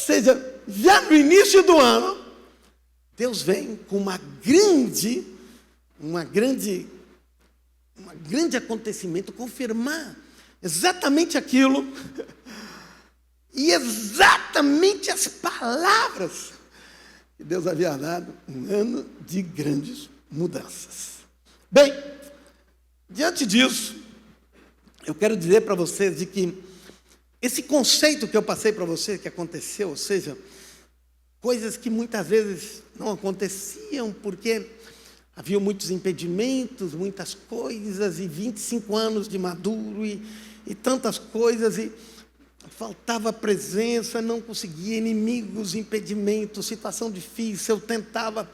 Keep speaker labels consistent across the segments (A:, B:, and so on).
A: seja, já no início do ano, Deus vem com um grande acontecimento, confirmar exatamente aquilo e exatamente as palavras que Deus havia dado, um ano de grandes mudanças. Bem, diante disso, eu quero dizer para vocês de que esse conceito que eu passei para vocês, que aconteceu, ou seja, coisas que muitas vezes não aconteciam porque havia muitos impedimentos, muitas coisas, e 25 anos de maduro, e tantas coisas, e faltava presença, não conseguia, inimigos, impedimentos, situação difícil, eu tentava,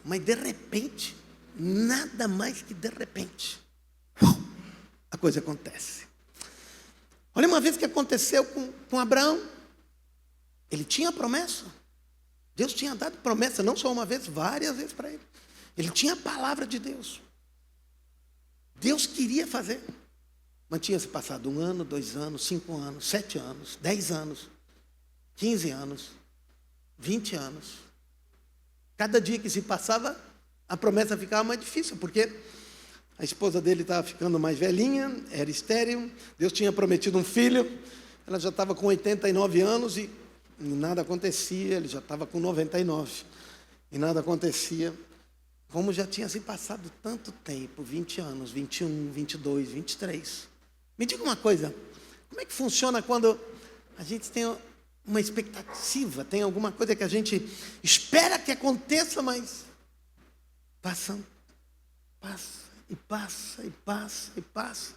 A: mas de repente, nada mais que de repente, a coisa acontece. Olha uma vez que aconteceu com Abraão. Ele tinha promessa. Deus tinha dado promessa, não só uma vez, várias vezes para ele. Ele tinha a palavra de Deus. Deus queria fazer. Mas tinha se passado 1 ano, 2 anos, 5 anos, 7 anos, 10 anos, 15 anos, 20 anos. Cada dia que se passava, a promessa ficava mais difícil, porque a esposa dele estava ficando mais velhinha, era estéril, Deus tinha prometido um filho, ela já estava com 89 anos e nada acontecia, ele já estava com 99, e nada acontecia. Como já tinha se passado tanto tempo, 20 anos, 21, 22, 23. Me diga uma coisa, como é que funciona quando a gente tem uma expectativa, tem alguma coisa que a gente espera que aconteça, mas passa, e passa, e passa, e passa,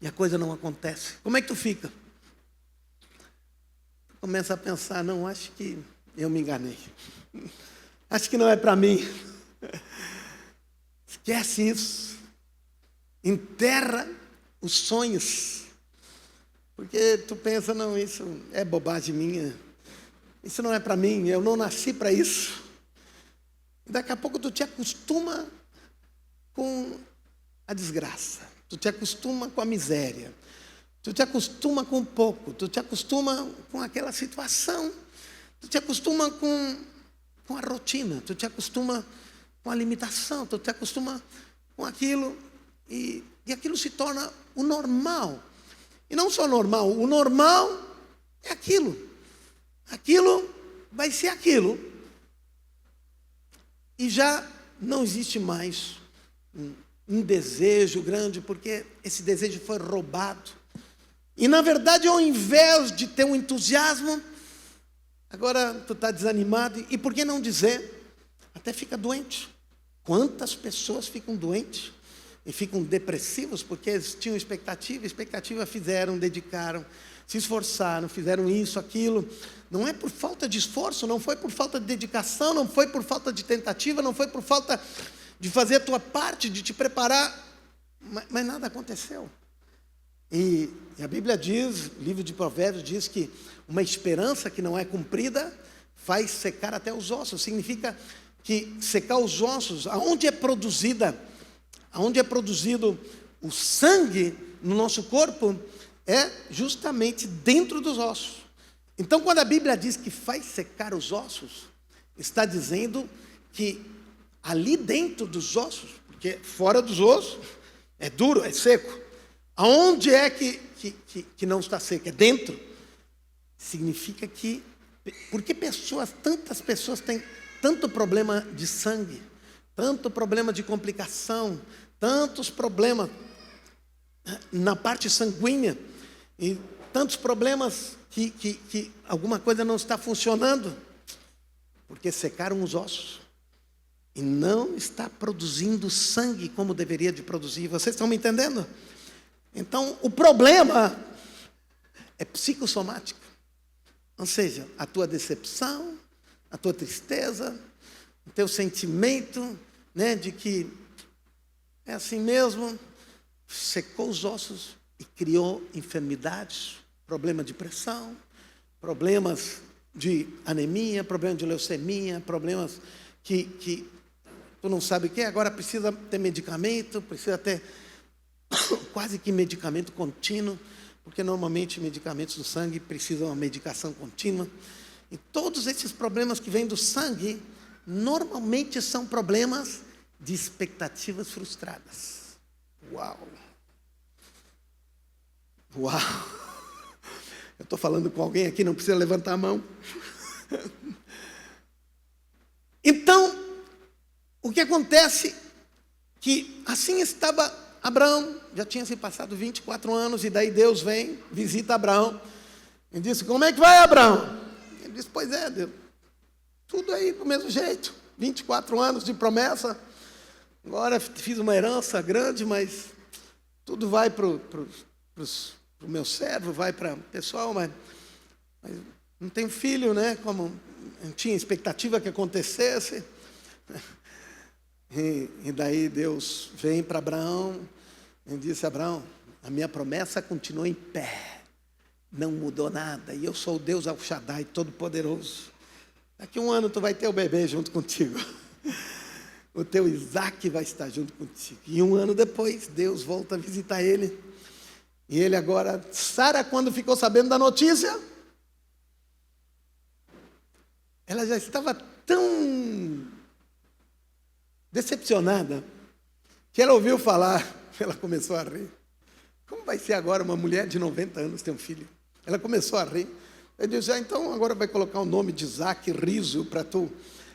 A: e a coisa não acontece. Como é que tu fica? Começa a pensar, não, acho que eu me enganei. Acho que não é para mim. Esquece isso. Enterra os sonhos. Porque tu pensa, não, isso é bobagem minha. Isso não é para mim, eu não nasci para isso. Daqui a pouco tu te acostuma com a desgraça. Tu te acostuma com a miséria. Tu te acostuma com pouco. Tu te acostuma com aquela situação. Tu te acostuma com a rotina. Tu te acostuma com a limitação. Tu te acostuma com aquilo. E aquilo se torna o normal. E não só normal. O normal é aquilo. Aquilo vai ser aquilo. E já não existe mais um desejo grande, porque esse desejo foi roubado. E na verdade, ao invés de ter um entusiasmo, agora tu está desanimado. E por que não dizer? Até fica doente. Quantas pessoas ficam doentes e ficam depressivos porque eles tinham expectativa fizeram, dedicaram, se esforçaram, fizeram isso, aquilo. Não é por falta de esforço, não foi por falta de dedicação, não foi por falta de tentativa, não foi por falta de fazer a tua parte, de te preparar, mas nada aconteceu. E a Bíblia diz, o livro de Provérbios diz que uma esperança que não é cumprida faz secar até os ossos. Significa que secar os ossos, aonde é produzido o sangue no nosso corpo, é justamente dentro dos ossos. Então, quando a Bíblia diz que faz secar os ossos, está dizendo que ali dentro dos ossos, porque fora dos ossos é duro, é seco. Aonde é que não está seco? É dentro. Significa que, porque tantas pessoas têm tanto problema de sangue, tanto problema de complicação, tantos problemas na parte sanguínea, e tantos problemas que alguma coisa não está funcionando, porque secaram os ossos e não está produzindo sangue como deveria de produzir. Vocês estão me entendendo? Então, o problema é psicossomático. Ou seja, a tua decepção, a tua tristeza, o teu sentimento, né, de que é assim mesmo, secou os ossos e criou enfermidades, problema de pressão, problemas de anemia, problema de leucemia, problemas que tu não sabe o que é, agora precisa ter medicamento, precisa ter quase que medicamento contínuo, porque normalmente medicamentos do sangue precisam de uma medicação contínua. E todos esses problemas que vêm do sangue, normalmente são problemas de expectativas frustradas. Uau! Uau! Eu estou falando com alguém aqui, não precisa levantar a mão. Então, o que acontece, que assim estava Abraão, já tinha se passado 24 anos, e daí Deus vem, visita Abraão, e disse: como é que vai, Abraão? Ele disse: pois é, Deus, tudo aí do mesmo jeito, 24 anos de promessa, agora fiz uma herança grande, mas tudo vai para o meu servo, vai para o pessoal, mas não tenho filho, né? Como não tinha expectativa que acontecesse. E daí Deus vem para Abraão e disse: Abraão, a minha promessa continua em pé, não mudou nada, e eu sou o Deus El Shaddai, Todo-Poderoso. Daqui a um ano tu vai ter o bebê junto contigo, o teu Isaac vai estar junto contigo. E um ano depois Deus volta a visitar ele, e ele agora, Sara, quando ficou sabendo da notícia, ela já estava tão decepcionada, que ela ouviu falar, ela começou a rir. Como vai ser agora uma mulher de 90 anos ter um filho? Ela começou a rir. Eu disse: então agora vai colocar o nome de Isaac, riso, para tu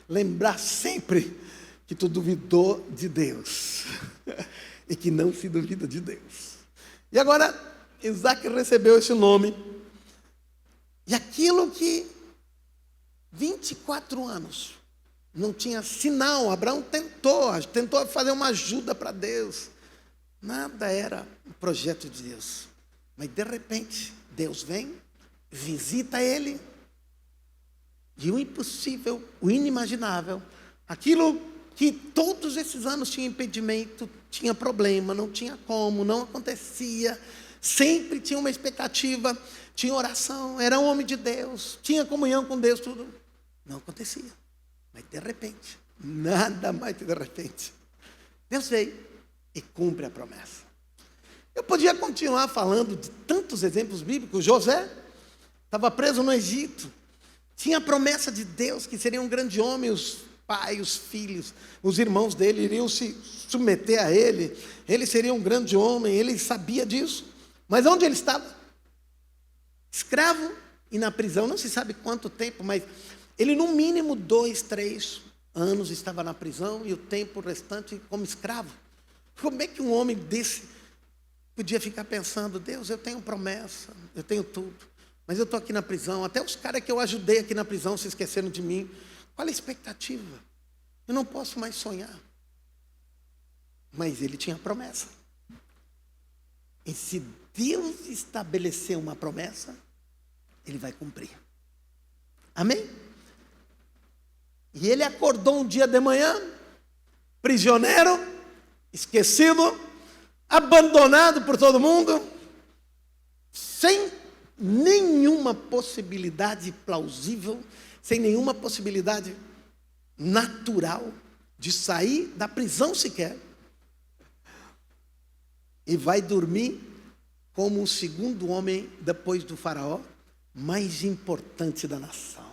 A: lembrar sempre que tu duvidou de Deus. E que não se duvida de Deus. E agora, Isaac recebeu esse nome. E aquilo que 24 anos não tinha sinal, Abraão tentou fazer uma ajuda para Deus. Nada era o projeto de Deus. Mas de repente, Deus vem, visita ele, e o impossível, o inimaginável, aquilo que todos esses anos tinha impedimento, tinha problema, não tinha como, não acontecia, sempre tinha uma expectativa, tinha oração, era um homem de Deus, tinha comunhão com Deus, tudo, não acontecia. Mas de repente, nada mais que de repente, Deus veio e cumpre a promessa. Eu podia continuar falando de tantos exemplos bíblicos. José estava preso no Egito, tinha a promessa de Deus que seria um grande homem, os pais, os filhos, os irmãos dele iriam se submeter a ele, ele seria um grande homem, ele sabia disso. Mas onde ele estava? Escravo e na prisão, não se sabe quanto tempo, mas ele no mínimo 2, 3 anos estava na prisão, e o tempo restante como escravo. Como é que um homem desse podia ficar pensando: Deus, eu tenho promessa, eu tenho tudo, mas eu estou aqui na prisão, até os caras que eu ajudei aqui na prisão se esqueceram de mim. Qual a expectativa? Eu não posso mais sonhar. Mas ele tinha promessa. E se Deus estabelecer uma promessa, ele vai cumprir. Amém? E ele acordou um dia de manhã, prisioneiro, esquecido, abandonado por todo mundo, sem nenhuma possibilidade plausível, sem nenhuma possibilidade natural de sair da prisão sequer. E vai dormir como o segundo homem, depois do faraó, mais importante da nação.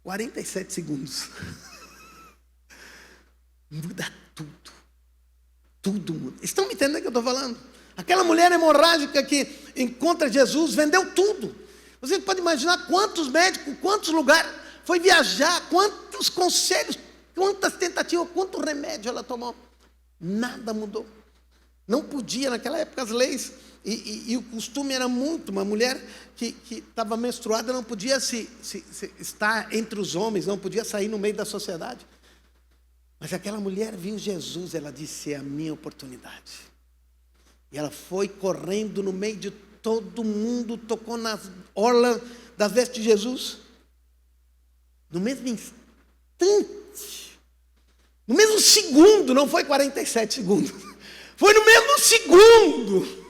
A: 47 segundos. Muda tudo. Tudo muda. Estão me entendendo o que eu estou falando? Aquela mulher hemorrágica que encontra Jesus, vendeu tudo. Você pode imaginar quantos médicos, quantos lugares, foi viajar, quantos conselhos, quantas tentativas, quanto remédio ela tomou. Nada mudou. Não podia, naquela época, as leis e o costume era muito, uma mulher que estava menstruada não podia se estar entre os homens, não podia sair no meio da sociedade. Mas aquela mulher viu Jesus, ela disse: é a minha oportunidade. E ela foi correndo no meio de todo mundo, tocou na orla das vestes de Jesus. No mesmo instante, no mesmo segundo, não foi 47 segundos, foi no mesmo segundo.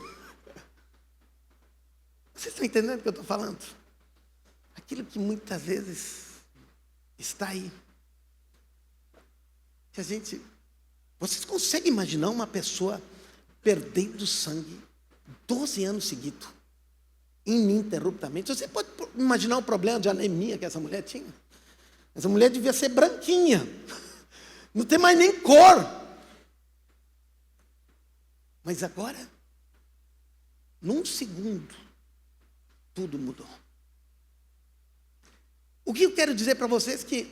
A: Vocês estão entendendo o que eu estou falando? Aquilo que muitas vezes está aí. Que vocês conseguem imaginar uma pessoa perdendo sangue 12 anos seguidos, ininterruptamente. Você pode imaginar o problema de anemia que essa mulher tinha? Essa mulher devia ser branquinha, não tem mais nem cor. Mas agora, num segundo, tudo mudou. O que eu quero dizer para vocês que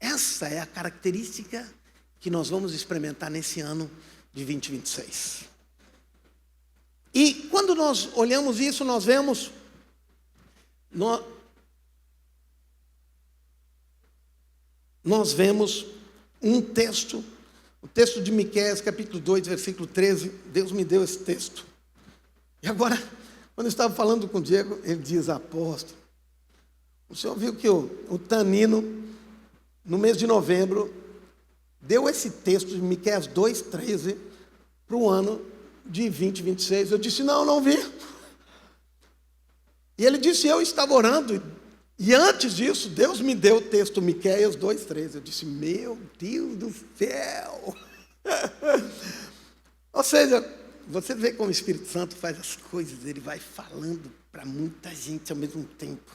A: essa é a característica que nós vamos experimentar nesse ano de 2026. E quando nós olhamos isso, nós vemos um texto, o texto de Miqueias, capítulo 2, versículo 13. Deus me deu esse texto. E agora, quando eu estava falando com o Diego, ele diz: apóstolo, o senhor viu que o Tanino, no mês de novembro, deu esse texto de Miqueias 2:13 para o ano de 2026. Eu disse: não vi. E ele disse: eu estava orando, e antes disso, Deus me deu o texto Miqueias 2:13. Eu disse: meu Deus do céu! Ou seja, você vê como o Espírito Santo faz as coisas, ele vai falando para muita gente ao mesmo tempo.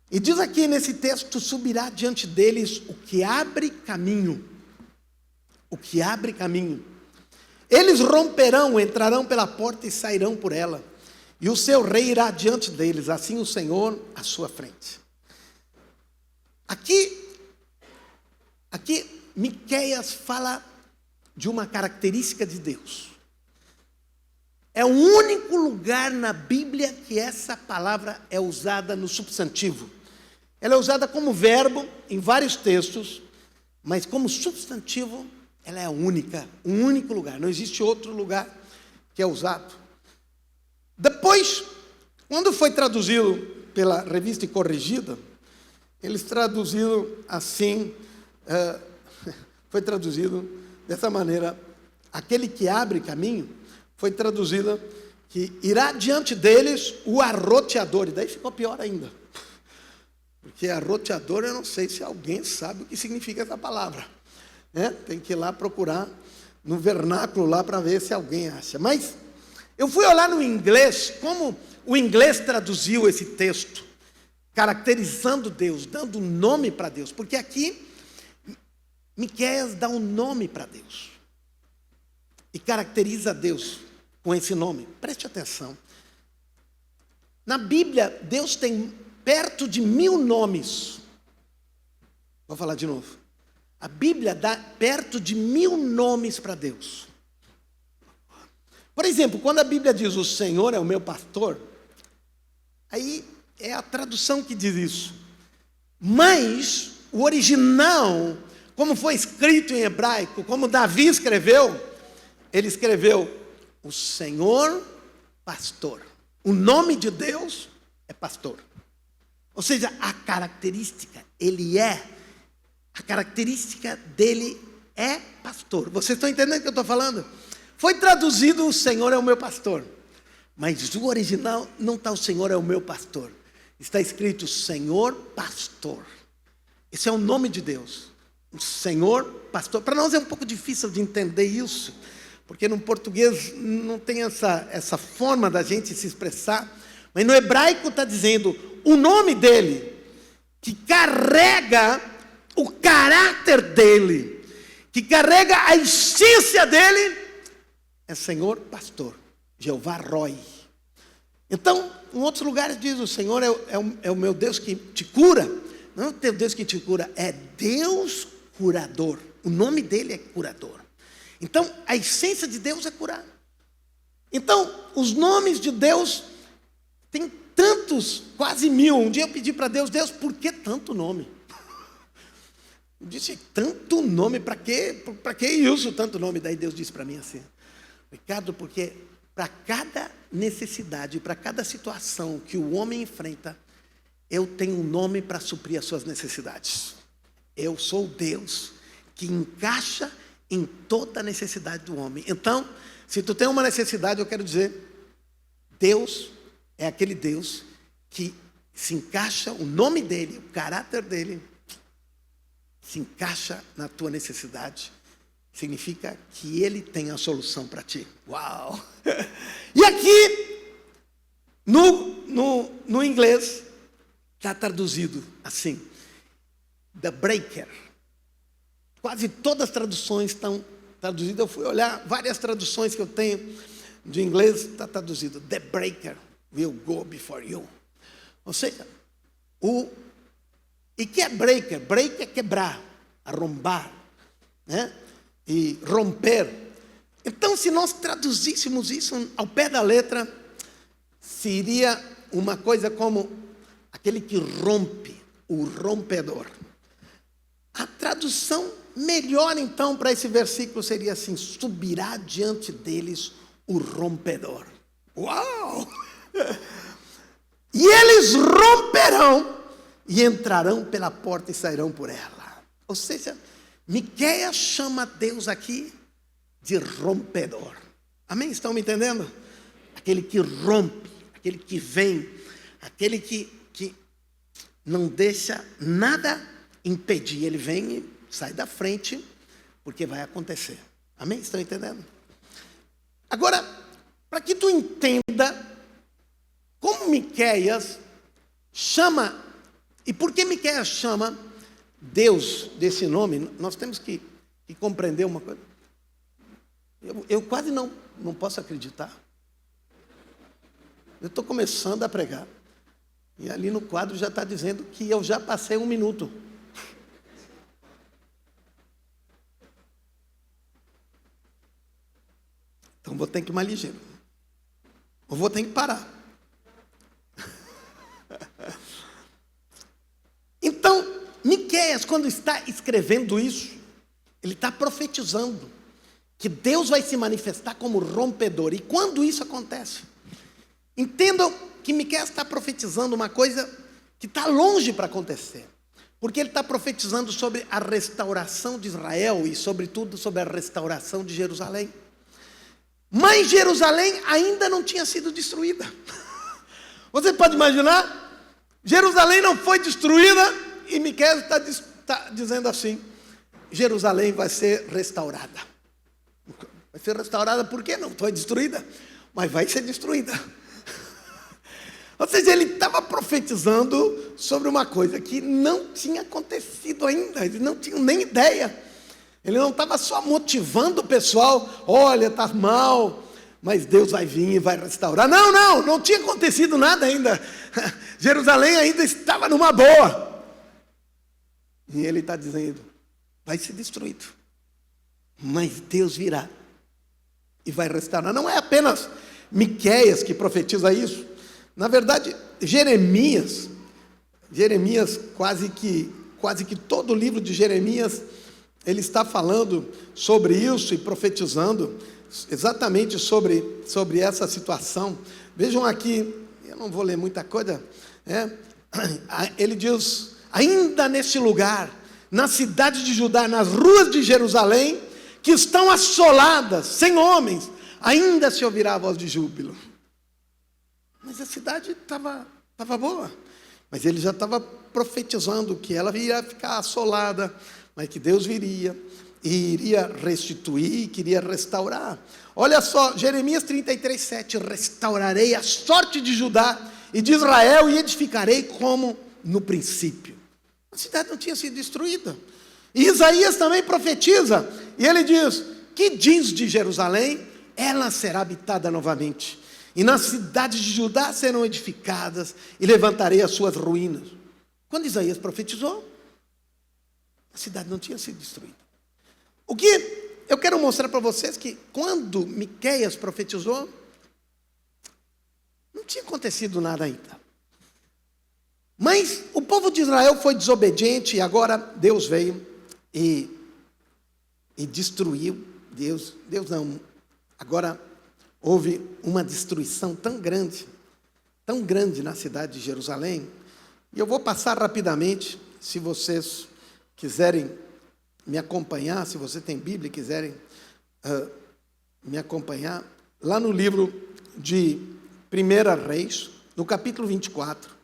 A: E diz aqui nesse texto: subirá diante deles o que abre caminho. O que abre caminho. Eles romperão, entrarão pela porta e sairão por ela. E o seu rei irá diante deles, assim o Senhor à sua frente. Aqui Miqueias fala de uma característica de Deus. É o único lugar na Bíblia que essa palavra é usada no substantivo. Ela é usada como verbo em vários textos, mas como substantivo ela é um único lugar. Não existe outro lugar que é usado. Depois, quando foi traduzido pela Revista e Corrigida, eles traduziram assim, foi traduzido dessa maneira: aquele que abre caminho, foi traduzido que irá diante deles o arroteador. E daí ficou pior ainda. Porque arroteador, eu não sei se alguém sabe o que significa essa palavra. Tem que ir lá procurar no vernáculo lá para ver se alguém acha. Mas eu fui olhar no inglês, como o inglês traduziu esse texto, caracterizando Deus, dando um nome para Deus. Porque aqui, Miqueias dá um nome para Deus. E caracteriza Deus com esse nome. Preste atenção. Na Bíblia, Deus tem perto de 1000 nomes. Vou falar de novo. A Bíblia dá perto de 1000 nomes para Deus. Por exemplo, quando a Bíblia diz: o Senhor é o meu pastor, aí é a tradução que diz isso. Mas o original, como foi escrito em hebraico, como Davi escreveu, ele escreveu: o Senhor pastor. O nome de Deus é pastor. Ou seja, a característica dele é pastor. Vocês estão entendendo o que eu estou falando? Foi traduzido: o Senhor é o meu pastor. Mas o original não está: o Senhor é o meu pastor. Está escrito: Senhor pastor. Esse é o nome de Deus. O Senhor pastor. Para nós é um pouco difícil de entender isso, porque no português não tem essa forma da gente se expressar. Mas no hebraico está dizendo o nome dele, que carrega o caráter dele, que carrega a essência dele, é Senhor pastor, Jeová Roi. Então, em outros lugares diz: o Senhor é o meu Deus que te cura. Não é o teu Deus que te cura, é Deus curador. O nome dele é curador. Então, a essência de Deus é curar. Então, os nomes de Deus tem tantos, quase 1000. Um dia eu pedi para Deus: Deus, por que tanto nome? Eu disse: tanto nome, para quê? Para que isso, tanto nome? Daí Deus disse para mim assim: Ricardo, porque para cada necessidade, para cada situação que o homem enfrenta, eu tenho um nome para suprir as suas necessidades. Eu sou Deus que encaixa em toda a necessidade do homem. Então, se tu tem uma necessidade, eu quero dizer, Deus é aquele Deus que se encaixa, o nome dele, o caráter dele, se encaixa na tua necessidade. significa que Ele tem a solução para ti. Uau! E aqui, no inglês, está traduzido assim, The Breaker. Quase todas as traduções estão traduzidas. Eu fui olhar várias traduções que eu tenho de inglês, está traduzido, The Breaker will go before you. Ou seja, e que é breaker? Break é quebrar, arrombar, né? E romper. Então, se nós traduzíssemos isso ao pé da letra, seria uma coisa como aquele que rompe, o rompedor. A tradução melhor, então, para esse versículo seria assim: subirá diante deles o rompedor. Uau! E eles romperão e entrarão pela porta e sairão por ela. Ou seja, Miqueias chama Deus aqui de rompedor. Amém? Estão me entendendo? Aquele que rompe, aquele que vem, aquele que não deixa nada impedir. Ele vem e sai da frente, porque vai acontecer. Amém? Estão entendendo? Agora, para que tu entenda como Miqueias chama, e por que Miqueias chama Deus desse nome, nós temos que compreender uma coisa. Eu quase não posso acreditar. Eu estou começando a pregar. E ali no quadro já está dizendo que eu já passei 1 minuto. Então vou ter que ir mais ligeiro. Ou vou ter que parar. Então, Miqueias, quando está escrevendo isso, ele está profetizando que Deus vai se manifestar como rompedor. E quando isso acontece, entendam que Miqueias está profetizando uma coisa que está longe para acontecer. Porque ele está profetizando sobre a restauração de Israel e, sobretudo, sobre a restauração de Jerusalém. Mas Jerusalém ainda não tinha sido destruída. Você pode imaginar? Jerusalém não foi destruída e Miqueias está dizendo assim: Jerusalém vai ser restaurada. Vai ser restaurada por quê? Não foi destruída, mas vai ser destruída. Ou seja, ele estava profetizando sobre uma coisa que não tinha acontecido ainda. Eles não tinham nem ideia. Ele não estava só motivando o pessoal: olha, está mal, mas Deus vai vir e vai restaurar. Não tinha acontecido nada ainda. Jerusalém ainda estava numa boa. E ele está dizendo: vai ser destruído, mas Deus virá e vai restaurar. Não é apenas Miqueias que profetiza isso. Na verdade, Jeremias, quase que todo o livro de Jeremias, ele está falando sobre isso e profetizando exatamente sobre essa situação. Vejam aqui, eu não vou ler muita coisa, ele diz: ainda neste lugar, na cidade de Judá, nas ruas de Jerusalém, que estão assoladas, sem homens, ainda se ouvirá a voz de júbilo. Mas a cidade estava boa, mas ele já estava profetizando que ela iria ficar assolada, mas que Deus viria e iria restituir, queria restaurar. Olha só, Jeremias 33:7, restaurarei a sorte de Judá e de Israel e edificarei como no princípio. A cidade não tinha sido destruída. E Isaías também profetiza, e ele diz: que diz de Jerusalém? Ela será habitada novamente, e nas cidades de Judá serão edificadas, e levantarei as suas ruínas. Quando Isaías profetizou, a cidade não tinha sido destruída. O que eu quero mostrar para vocês que quando Miqueias profetizou, não tinha acontecido nada ainda. Mas o povo de Israel foi desobediente e agora Deus veio e destruiu. Deus não. Agora houve uma destruição tão grande na cidade de Jerusalém. E eu vou passar rapidamente, se vocês quiserem me acompanhar, se você tem Bíblia e quiserem me acompanhar, lá no livro de 1 Reis, no capítulo 24.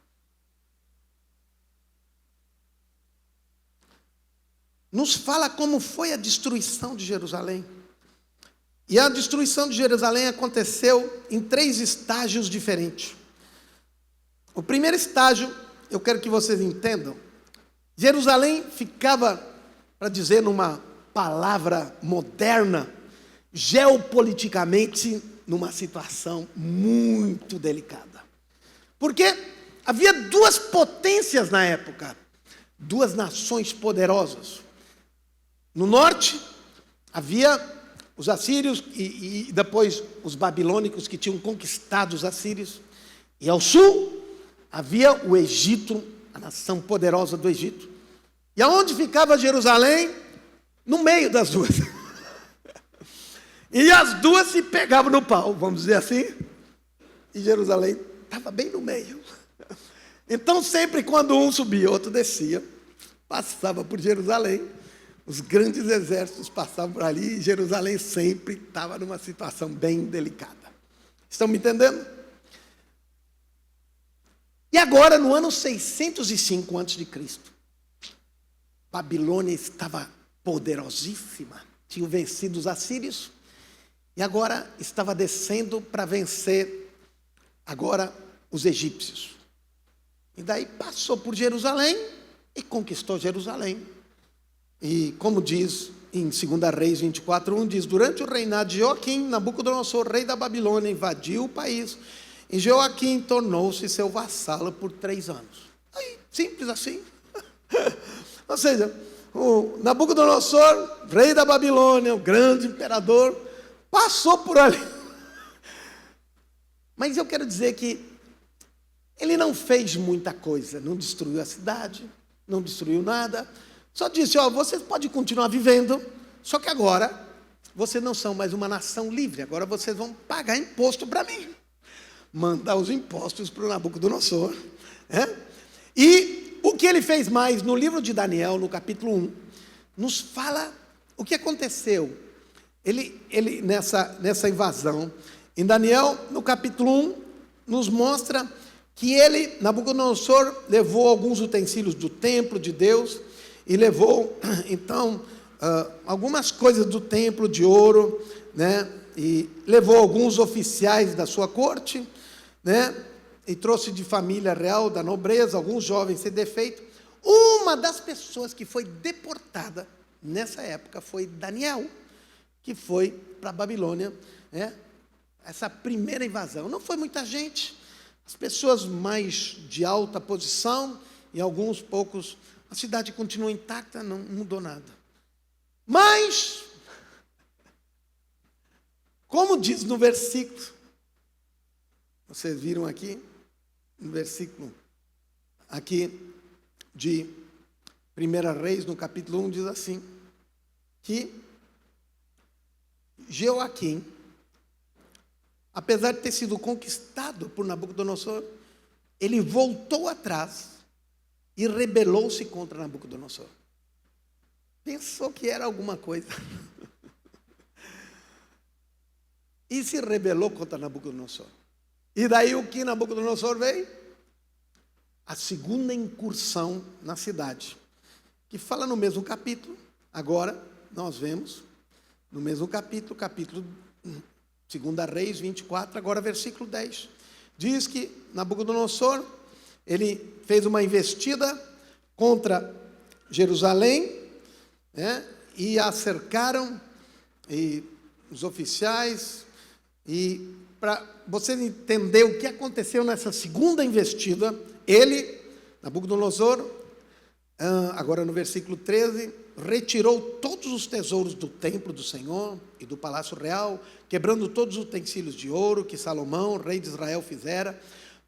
A: nos fala como foi a destruição de Jerusalém. E a destruição de Jerusalém aconteceu em 3 estágios diferentes. O primeiro estágio, eu quero que vocês entendam, Jerusalém ficava, para dizer numa palavra moderna, geopoliticamente numa situação muito delicada. Porque havia 2 potências na época, 2 nações poderosas. No norte havia os assírios e depois os babilônicos que tinham conquistado os assírios. E ao sul havia o Egito, a nação poderosa do Egito. E aonde ficava Jerusalém? No meio das 2. E as 2 se pegavam no pau, vamos dizer assim. E Jerusalém estava bem no meio. Então sempre quando um subia, outro descia, passava por Jerusalém. Os grandes exércitos passavam por ali e Jerusalém sempre estava numa situação bem delicada. Estão me entendendo? E agora, no ano 605 a.C., Babilônia estava poderosíssima. Tinha vencido os assírios e agora estava descendo para vencer agora os egípcios. E daí passou por Jerusalém e conquistou Jerusalém. E como diz em 2 Reis 24:1, diz: durante o reinado de Joaquim, Nabucodonosor, rei da Babilônia, invadiu o país, e Joaquim tornou-se seu vassalo por 3 anos. Aí, simples assim. Ou seja, o Nabucodonosor, rei da Babilônia, o grande imperador, passou por ali. Mas eu quero dizer que ele não fez muita coisa, não destruiu a cidade, não destruiu nada. Só disse, vocês podem continuar vivendo, só que agora vocês não são mais uma nação livre, agora vocês vão pagar imposto para mim. Mandar os impostos para o Nabucodonosor. E o que ele fez mais, no livro de Daniel, no capítulo 1, nos fala o que aconteceu. Ele nessa invasão, em Daniel, no capítulo 1, nos mostra que ele, Nabucodonosor, levou alguns utensílios do templo de Deus, e levou, então, algumas coisas do templo de ouro, né? E levou alguns oficiais da sua corte, né? E trouxe de família real, da nobreza, alguns jovens sem defeito. Uma das pessoas que foi deportada nessa época foi Daniel, que foi para a Babilônia, né? Essa primeira invasão. Não foi muita gente, as pessoas mais de alta posição e alguns poucos. A cidade continua intacta, não mudou nada. Mas, como diz no versículo, vocês viram aqui, no versículo aqui de 1 Reis, no capítulo 1, diz assim, que Joaquim, apesar de ter sido conquistado por Nabucodonosor, ele voltou atrás e rebelou-se contra Nabucodonosor. Pensou que era alguma coisa. E se rebelou contra Nabucodonosor. E daí o que Nabucodonosor veio? A segunda incursão na cidade. Que fala no mesmo capítulo. Agora nós vemos, no mesmo capítulo 2 Reis 24, agora versículo 10. Diz que Nabucodonosor, ele fez uma investida contra Jerusalém, né, e a cercaram, e os oficiais, e para vocês entenderem o que aconteceu nessa segunda investida, ele, Nabucodonosor, agora no versículo 13, retirou todos os tesouros do templo do Senhor e do palácio real, quebrando todos os utensílios de ouro que Salomão, rei de Israel, fizera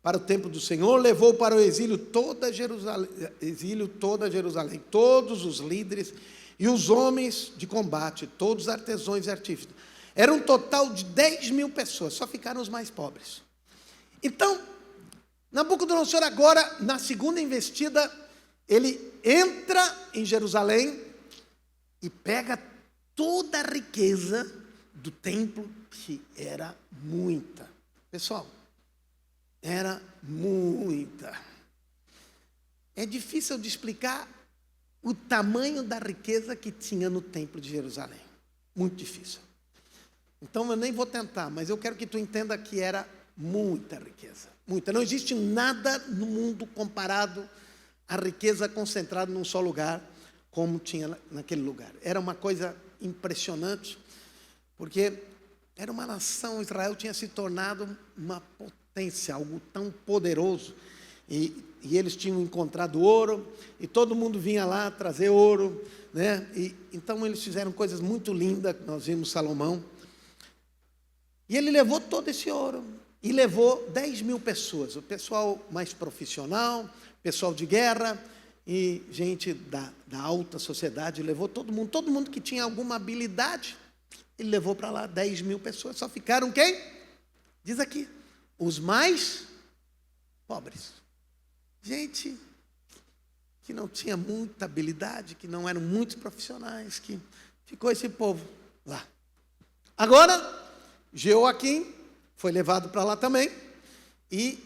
A: para o templo do Senhor, levou para o exílio toda Jerusalém, todos os líderes e os homens de combate, todos os artesãos e artífices. Era um total de 10.000 pessoas, só ficaram os mais pobres. Então, Nabucodonosor agora, na segunda investida, ele entra em Jerusalém e pega toda a riqueza do templo, que era muita. Pessoal, era muita. É difícil de explicar o tamanho da riqueza que tinha no templo de Jerusalém. Muito difícil. Então eu nem vou tentar, mas eu quero que tu entenda que era muita riqueza. Muita. Não existe nada no mundo comparado à riqueza concentrada num só lugar, como tinha naquele lugar. Era uma coisa impressionante, porque era uma nação, Israel tinha se tornado uma potência, algo tão poderoso. E eles tinham encontrado ouro, e todo mundo vinha lá trazer ouro, né? E então eles fizeram coisas muito lindas, nós vimos Salomão. E ele levou todo esse ouro, e levou 10 mil pessoas, o pessoal mais profissional, pessoal de guerra, e gente da alta sociedade, levou todo mundo que tinha alguma habilidade, ele levou para lá 10 mil pessoas. Só ficaram quem? Diz aqui, os mais pobres. Gente que não tinha muita habilidade, que não eram muito profissionais, que ficou esse povo lá. Agora, Jeoaquim foi levado para lá também, e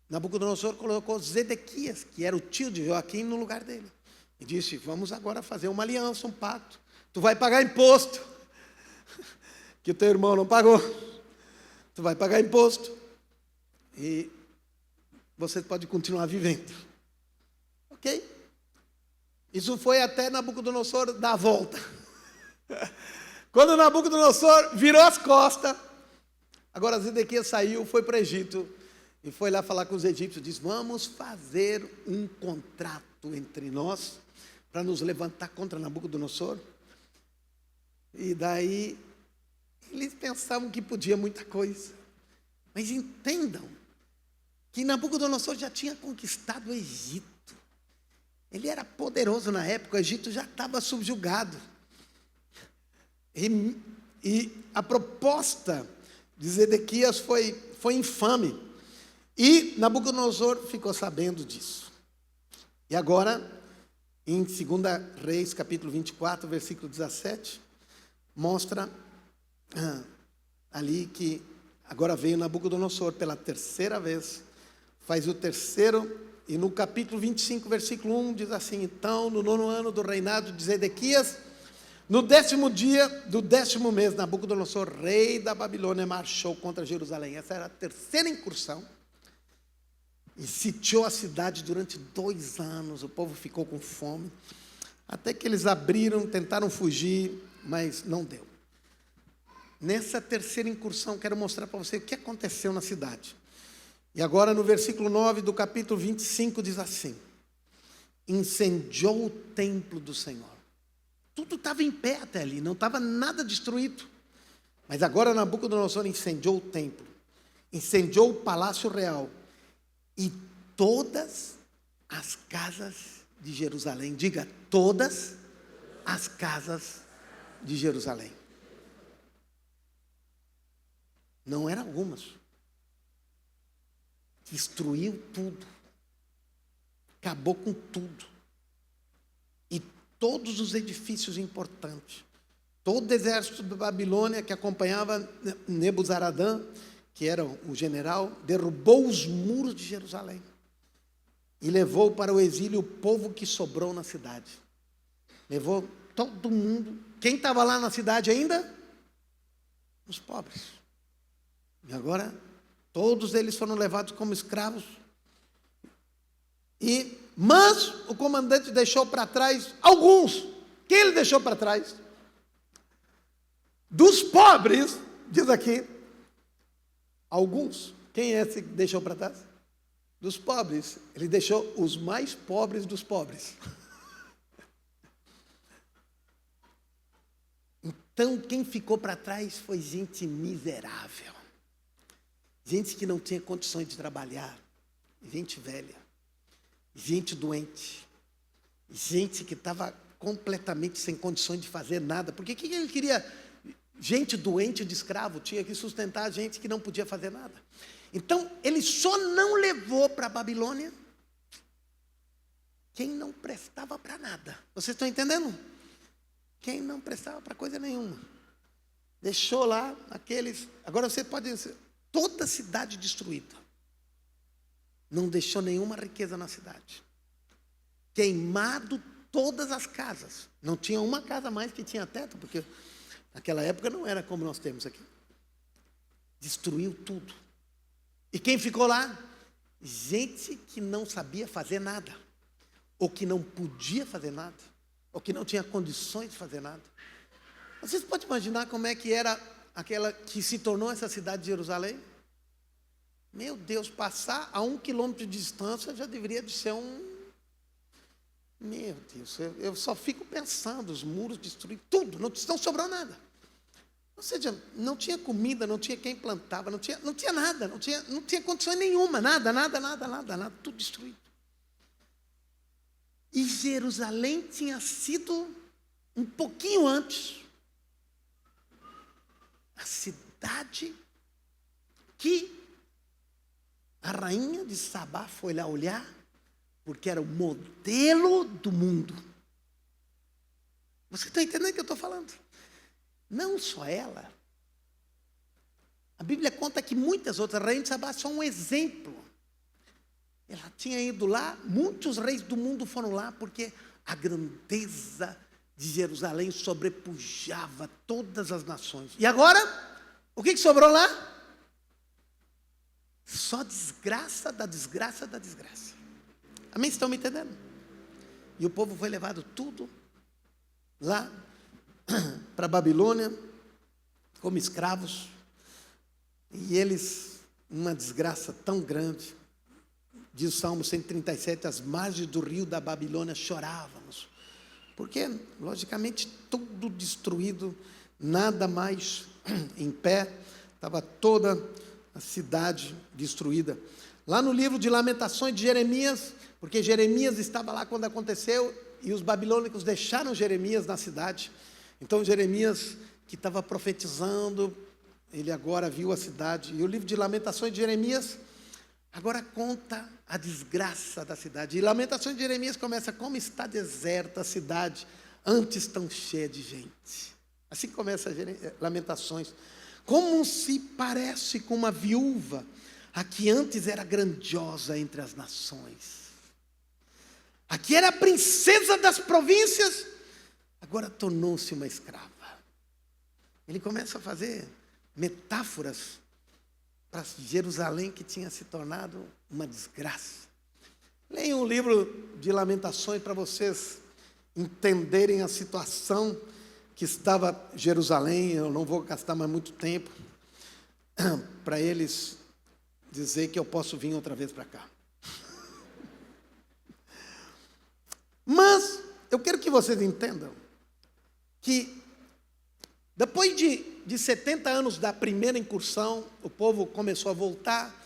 A: Nabucodonosor colocou Zedequias, que era o tio de Joaquim, no lugar dele. E disse, vamos agora fazer uma aliança, um pacto. Tu vai pagar imposto, que o teu irmão não pagou. Tu vai pagar imposto, e você pode continuar vivendo. Ok? Isso foi até Nabucodonosor dar a volta. Quando Nabucodonosor virou as costas, agora Zedequias saiu, foi para o Egito, e foi lá falar com os egípcios, diz, vamos fazer um contrato entre nós, para nos levantar contra Nabucodonosor. E daí, eles pensavam que podia muita coisa. Mas entendam, que Nabucodonosor já tinha conquistado o Egito. Ele era poderoso na época, o Egito já estava subjugado. E a proposta de Zedequias foi infame. E Nabucodonosor ficou sabendo disso. E agora, em 2 Reis, capítulo 24, versículo 17, mostra ali que agora veio Nabucodonosor pela terceira vez, faz o terceiro, e no capítulo 25, versículo 1, diz assim, então, no 9º ano do reinado de Zedequias, no 10º dia do 10º mês, Nabucodonosor, rei da Babilônia, marchou contra Jerusalém. Essa era a terceira incursão. E sitiou a cidade durante 2 anos. O povo ficou com fome. Até que eles abriram, tentaram fugir, mas não deu. Nessa terceira incursão, quero mostrar para você o que aconteceu na cidade. E agora no versículo 9 do capítulo 25 diz assim, incendiou o templo do Senhor. Tudo estava em pé até ali, não estava nada destruído. Mas agora Nabucodonosor incendiou o templo, incendiou o palácio real e todas as casas de Jerusalém. Diga, todas as casas de Jerusalém. Não eram algumas. Destruiu tudo. Acabou com tudo. E todos os edifícios importantes. Todo o exército da Babilônia que acompanhava Nebuzaradã, que era o general, derrubou os muros de Jerusalém. E levou para o exílio o povo que sobrou na cidade. Levou todo mundo. Quem estava lá na cidade ainda? Os pobres. E agora, todos eles foram levados como escravos. Mas o comandante deixou para trás alguns. Quem ele deixou para trás? Dos pobres, diz aqui, alguns. Quem é esse que deixou para trás? Dos pobres. Ele deixou os mais pobres dos pobres. Então, quem ficou para trás foi gente miserável. Gente que não tinha condições de trabalhar. Gente velha. Gente doente. Gente que estava completamente sem condições de fazer nada. Porque o que ele queria? Gente doente de escravo. Tinha que sustentar gente que não podia fazer nada. Então, ele só não levou para a Babilônia quem não prestava para nada. Vocês estão entendendo? Quem não prestava para coisa nenhuma. Deixou lá aqueles... Agora você pode dizer, toda a cidade destruída. Não deixou nenhuma riqueza na cidade. Queimado todas as casas. Não tinha uma casa mais que tinha teto, porque naquela época não era como nós temos aqui. Destruiu tudo. E quem ficou lá? Gente que não sabia fazer nada, ou que não podia fazer nada, ou que não tinha condições de fazer nada. Vocês podem imaginar como é que era aquela que se tornou essa cidade de Jerusalém? Meu Deus, passar a 1 quilômetro de distância já deveria de ser um... Meu Deus, eu só fico pensando, os muros destruídos, tudo, não sobrou nada. Ou seja, não tinha comida, não tinha quem plantava, não tinha nada, não tinha condição nenhuma, nada, tudo destruído. E Jerusalém tinha sido, um pouquinho antes, a cidade que a rainha de Sabá foi lá olhar, porque era o modelo do mundo. Você está entendendo o que eu estou falando? Não só ela. A Bíblia conta que muitas outras, a rainha de Sabá são um exemplo. Ela tinha ido lá, muitos reis do mundo foram lá, porque a grandeza de Jerusalém sobrepujava todas as nações. E agora, o que sobrou lá? Só desgraça da desgraça da desgraça. Amém? Estão me entendendo? E o povo foi levado tudo lá para a Babilônia, como escravos. E eles, uma desgraça tão grande, diz o Salmo 137, as margens do rio da Babilônia chorávamos. Porque, logicamente, tudo destruído, nada mais em pé, estava toda a cidade destruída. Lá no livro de Lamentações de Jeremias, porque Jeremias estava lá quando aconteceu, e os babilônicos deixaram Jeremias na cidade. Então Jeremias, que estava profetizando, ele agora viu a cidade. E o livro de Lamentações de Jeremias agora conta a desgraça da cidade. E Lamentações de Jeremias começa: como está deserta a cidade, antes tão cheia de gente. Assim começa Lamentações. Como se parece com uma viúva, a que antes era grandiosa entre as nações. A que era a princesa das províncias, agora tornou-se uma escrava. Ele começa a fazer metáforas para Jerusalém, que tinha se tornado uma desgraça. Leiam o livro de Lamentações para vocês entenderem a situação que estava Jerusalém. Eu não vou gastar mais muito tempo para eles dizer que eu posso vir outra vez para cá. Mas eu quero que vocês entendam que depois de 70 anos da primeira incursão, o povo começou a voltar.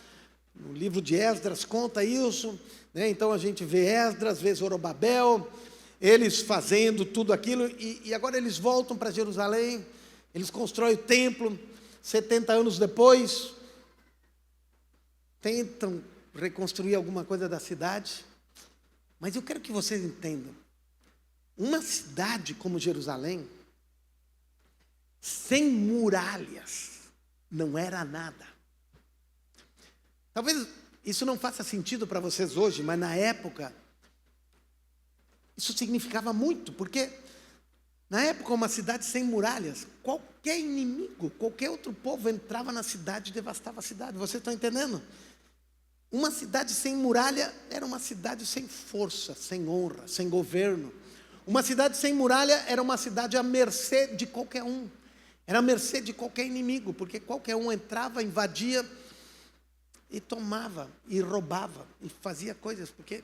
A: No livro de Esdras conta isso, né? Então a gente vê Esdras, vê Zorobabel, eles fazendo tudo aquilo, e agora eles voltam para Jerusalém, eles constroem o templo. 70 anos depois, tentam reconstruir alguma coisa da cidade. Mas eu quero que vocês entendam, uma cidade como Jerusalém, sem muralhas, não era nada. Talvez isso não faça sentido para vocês hoje, mas na época, isso significava muito, porque na época, uma cidade sem muralhas, qualquer inimigo, qualquer outro povo entrava na cidade e devastava a cidade. Vocês estão entendendo? Uma cidade sem muralha era uma cidade sem força, sem honra, sem governo. Uma cidade sem muralha era uma cidade à mercê de qualquer um. Era à mercê de qualquer inimigo, porque qualquer um entrava, invadia e tomava, e roubava, e fazia coisas, porque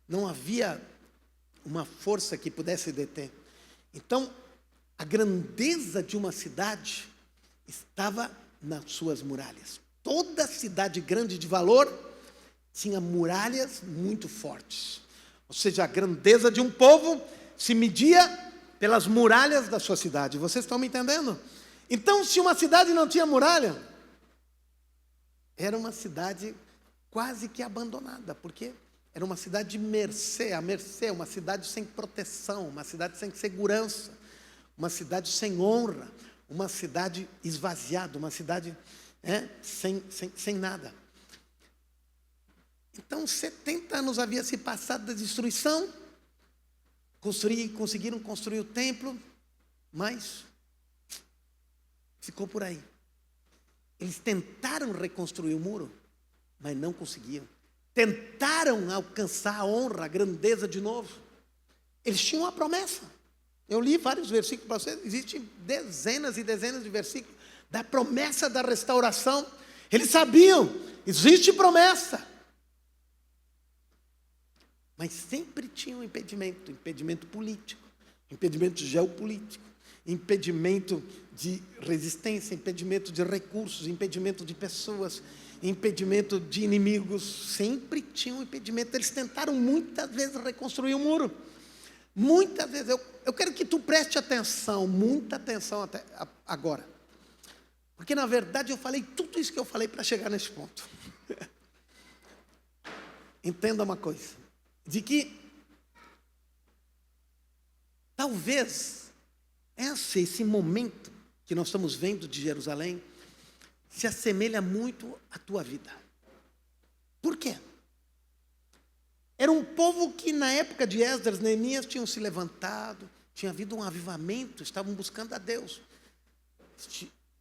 A: não havia uma força que pudesse deter. Então, a grandeza de uma cidade estava nas suas muralhas. Toda cidade grande de valor tinha muralhas muito fortes. Ou seja, a grandeza de um povo se media pelas muralhas da sua cidade. Vocês estão me entendendo? Então, se uma cidade não tinha muralha, era uma cidade quase que abandonada, porque era uma cidade de mercê, à mercê, uma cidade sem proteção, uma cidade sem segurança, uma cidade sem honra, uma cidade esvaziada, uma cidade sem nada. Então, 70 anos havia se passado da destruição, conseguiram construir o templo, mas ficou por aí. Eles tentaram reconstruir o muro, mas não conseguiam. Tentaram alcançar a honra, a grandeza de novo. Eles tinham uma promessa. Eu li vários versículos para vocês. Existem dezenas e dezenas de versículos da promessa da restauração. Eles sabiam, existe promessa. Mas sempre tinha um impedimento político, impedimento geopolítico, impedimento de resistência, impedimento de recursos, impedimento de pessoas, impedimento de inimigos. Sempre tinha um impedimento. Eles tentaram muitas vezes reconstruir o muro. Muitas vezes. Eu quero que tu preste atenção, muita atenção até agora. Porque na verdade eu falei tudo isso que eu falei para chegar nesse ponto. Entenda uma coisa. De que talvez esse momento que nós estamos vendo de Jerusalém se assemelha muito à tua vida. Por quê? Era um povo que na época de Esdras, Neemias tinham se levantado, tinha havido um avivamento, estavam buscando a Deus.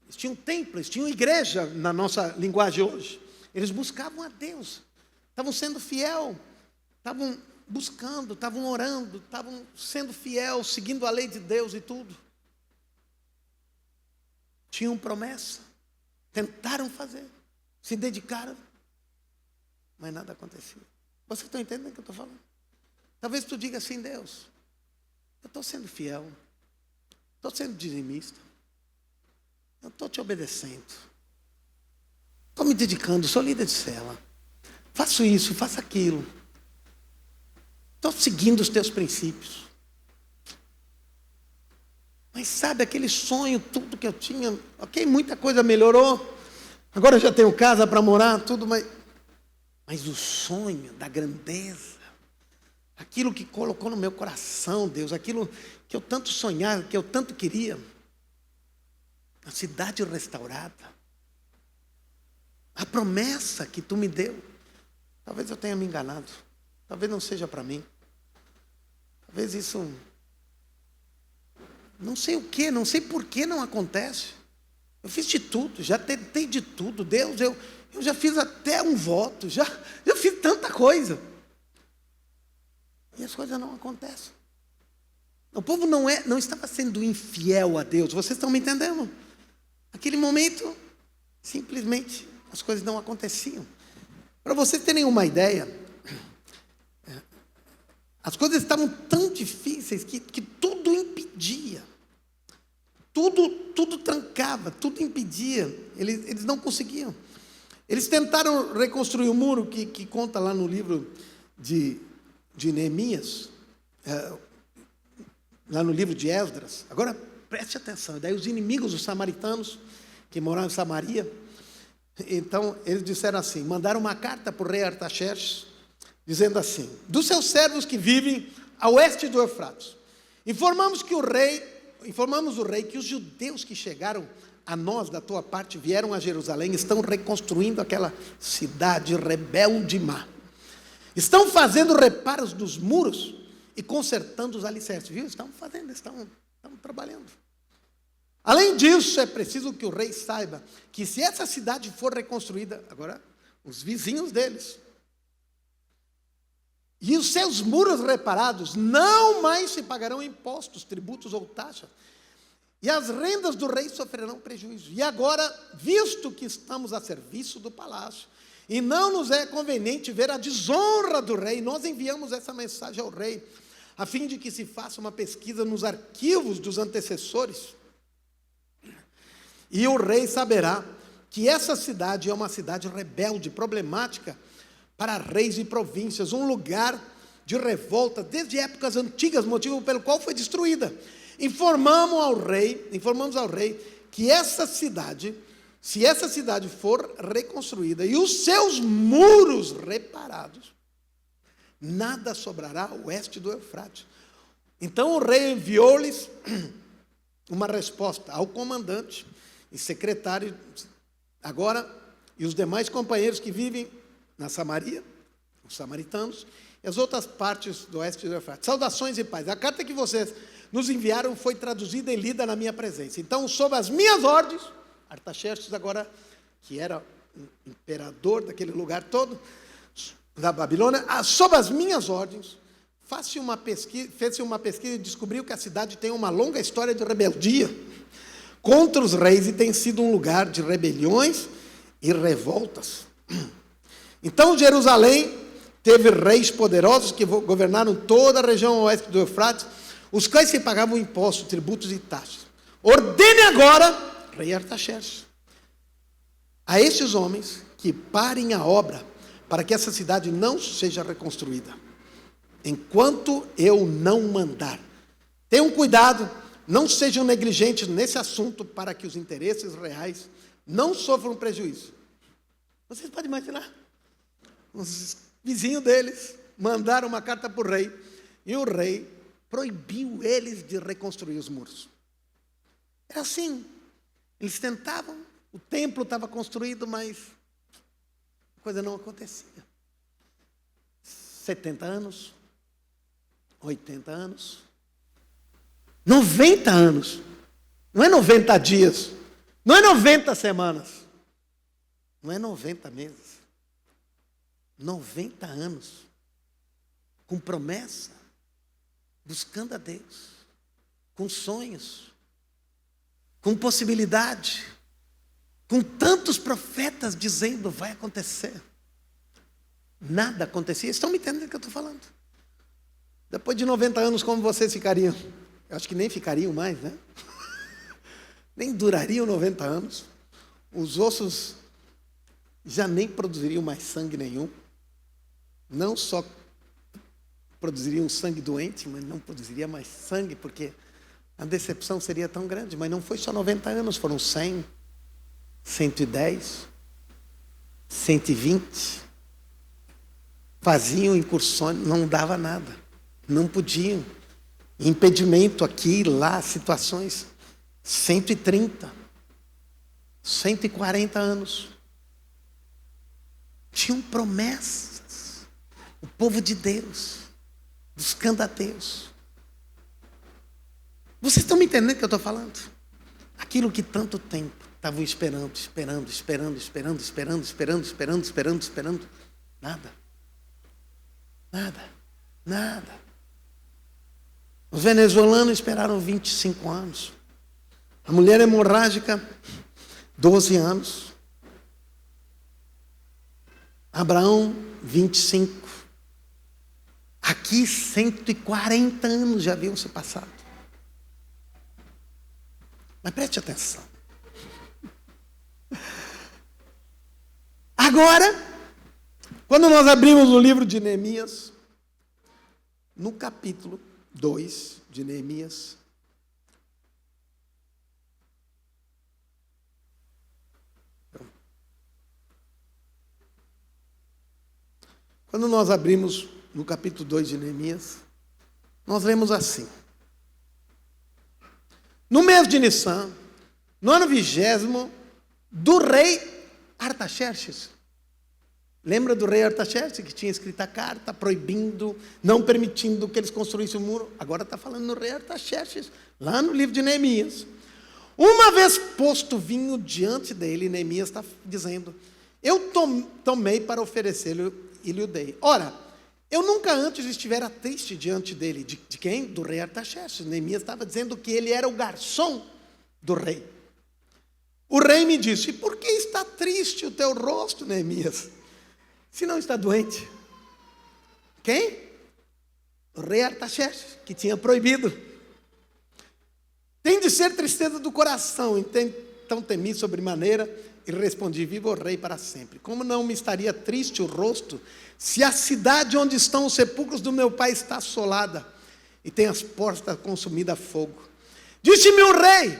A: Eles tinham templo, eles tinham igreja na nossa linguagem hoje. Eles buscavam a Deus, estavam sendo fiel. Estavam buscando, estavam orando, estavam sendo fiel, seguindo a lei de Deus e tudo. Tinham promessa, tentaram fazer, se dedicaram, mas nada acontecia. Vocês estão entendendo o que eu estou falando? Talvez tu diga assim: Deus, eu estou sendo fiel, estou sendo dizimista, eu estou te obedecendo, estou me dedicando, sou líder de cela, faço isso, faço aquilo. Estou seguindo os teus princípios. Mas sabe, aquele sonho, tudo que eu tinha, ok, muita coisa melhorou. Agora eu já tenho casa para morar, tudo, mas o sonho da grandeza, aquilo que colocou no meu coração, Deus, aquilo que eu tanto sonhava, que eu tanto queria, a cidade restaurada, a promessa que tu me deu, talvez eu tenha me enganado, talvez não seja para mim. Talvez isso, não sei o que, não sei por que não acontece. Eu fiz de tudo, já tentei de tudo. Deus, eu já fiz até um voto, já fiz tanta coisa. E as coisas não acontecem. O povo não estava sendo infiel a Deus, vocês estão me entendendo? Naquele momento, simplesmente, as coisas não aconteciam. Para vocês terem uma ideia, as coisas estavam tão difíceis que tudo impedia. Tudo trancava, tudo impedia. Eles não conseguiam. Eles tentaram reconstruir o muro que conta lá no livro de Neemias, lá no livro de Esdras. Agora preste atenção. Daí os inimigos, os samaritanos, que moravam em Samaria, então eles disseram assim, mandaram uma carta para o rei Artaxerxes, dizendo assim: dos seus servos que vivem a oeste do Eufrates, informamos o rei que os judeus que chegaram a nós da tua parte vieram a Jerusalém, estão reconstruindo aquela cidade rebelde má, estão fazendo reparos dos muros e consertando os alicerces. Viu? Estão trabalhando. Além disso, é preciso que o rei saiba que se essa cidade for reconstruída, agora os vizinhos deles, e os seus muros reparados, não mais se pagarão impostos, tributos ou taxas, e as rendas do rei sofrerão prejuízo. E agora, visto que estamos a serviço do palácio, e não nos é conveniente ver a desonra do rei, nós enviamos essa mensagem ao rei, a fim de que se faça uma pesquisa nos arquivos dos antecessores, e o rei saberá que essa cidade é uma cidade rebelde, problemática, para reis e províncias, um lugar de revolta desde épocas antigas, motivo pelo qual foi destruída. Informamos ao rei que essa cidade, se essa cidade for reconstruída e os seus muros reparados, nada sobrará a oeste do Eufrates. Então o rei enviou-lhes uma resposta ao comandante e secretário, agora, e os demais companheiros que vivem na Samaria, os samaritanos, e as outras partes do oeste do Eufrates. Saudações e paz. A carta que vocês nos enviaram foi traduzida e lida na minha presença. Então, sob as minhas ordens, Artaxerxes agora, que era o imperador daquele lugar todo, da Babilônia, sob as minhas ordens, fez-se uma pesquisa e descobriu que a cidade tem uma longa história de rebeldia contra os reis e tem sido um lugar de rebeliões e revoltas. Então, Jerusalém teve reis poderosos que governaram toda a região oeste do Eufrates, os quais se pagavam impostos, tributos e taxas. Ordene agora, rei Artaxerxes, a estes homens que parem a obra para que essa cidade não seja reconstruída, enquanto eu não mandar. Tenham cuidado, não sejam negligentes nesse assunto para que os interesses reais não sofram prejuízo. Vocês podem imaginar? Os vizinhos deles mandaram uma carta para o rei, e o rei proibiu eles de reconstruir os muros. Era assim, eles tentavam, o templo estava construído, mas a coisa não acontecia. 70 anos, 80 anos, 90 anos, não é 90 dias, não é 90 semanas, não é 90 meses, 90 anos, com promessa, buscando a Deus, com sonhos, com possibilidade, com tantos profetas dizendo vai acontecer. Nada acontecia. Estão me entendendo o que eu estou falando? Depois de 90 anos, como vocês ficariam? Eu acho que nem ficariam mais, né? Nem durariam 90 anos. Os ossos já nem produziriam mais sangue nenhum. Não só produziriam sangue doente, mas não produziria mais sangue, porque a decepção seria tão grande. Mas não foi só 90 anos, foram 100, 110, 120. Faziam incursões, não dava nada. Não podiam. Impedimento aqui e lá, situações. 130, 140 anos. Tinham promessas. O povo de Deus, buscando a Deus. Vocês estão me entendendo o que eu estou falando? Aquilo que tanto tempo estavam esperando. Nada. Os venezuelanos esperaram 25 anos. A mulher hemorrágica, 12 anos. Abraão, 25. Aqui, 140 anos já haviam se passado. Mas preste atenção. Agora, quando nós abrimos o livro de Neemias, no capítulo 2 de Neemias, quando nós abrimos no capítulo 2 de Neemias, nós lemos assim: no mês de Nissan, no ano 20º, do rei Artaxerxes. Lembra do rei Artaxerxes, que tinha escrito a carta proibindo, não permitindo que eles construíssem o muro? Agora está falando no rei Artaxerxes, lá no livro de Neemias. Uma vez posto vinho diante dele, Neemias está dizendo: eu tomei para oferecê-lo e lhe o dei. Ora, eu nunca antes estivera triste diante dele. De quem? Do rei Artaxerxes. Neemias estava dizendo que ele era o garçom do rei. O rei me disse: por que está triste o teu rosto, Neemias? Se não está doente. Quem? O rei Artaxerxes, que tinha proibido. Tem de ser tristeza do coração. Então temi sobremaneira e respondi: viva o rei para sempre. Como não me estaria triste o rosto, se a cidade onde estão os sepulcros do meu pai está assolada e tem as portas consumidas a fogo? Disse-me o rei.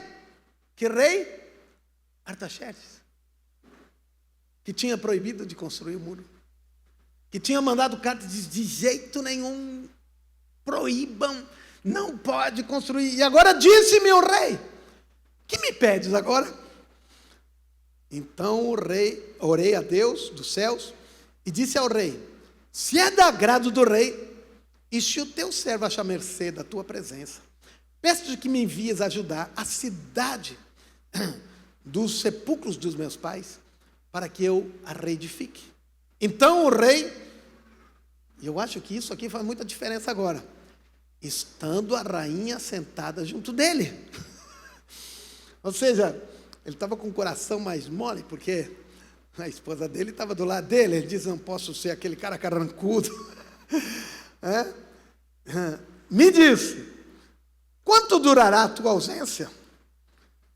A: Que rei? Artaxerxes, que tinha proibido de construir o muro, que tinha mandado carta de jeito nenhum, proíbam, não pode construir. E agora disse-me o rei: que me pedes agora? Então o rei, orei a Deus dos céus e disse ao rei: Se é do agrado do rei, e se o teu servo achar mercê da tua presença, peço-te que me envies ajudar a cidade dos sepulcros dos meus pais, para que eu a reedifique. Então o rei, e eu acho que isso aqui faz muita diferença agora, estando a rainha sentada junto dele. Ou seja, ele estava com o coração mais mole, porque a esposa dele estava do lado dele. Ele diz, não posso ser aquele cara carrancudo. Me disse, quanto durará a tua ausência?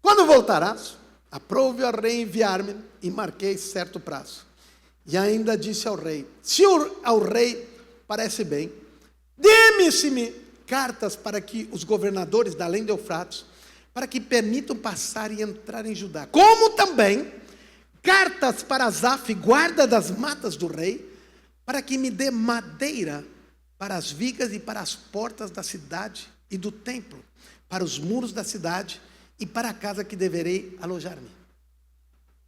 A: Quando voltarás? Aprove ao rei enviar-me, e marquei certo prazo. E ainda disse ao rei, se ao rei parece bem, dê-me cartas para que os governadores da além do Eufrates, para que permitam passar e entrar em Judá. Como também cartas para Asaf, guarda das matas do rei, para que me dê madeira para as vigas e para as portas da cidade e do templo, para os muros da cidade e para a casa que deverei alojar-me.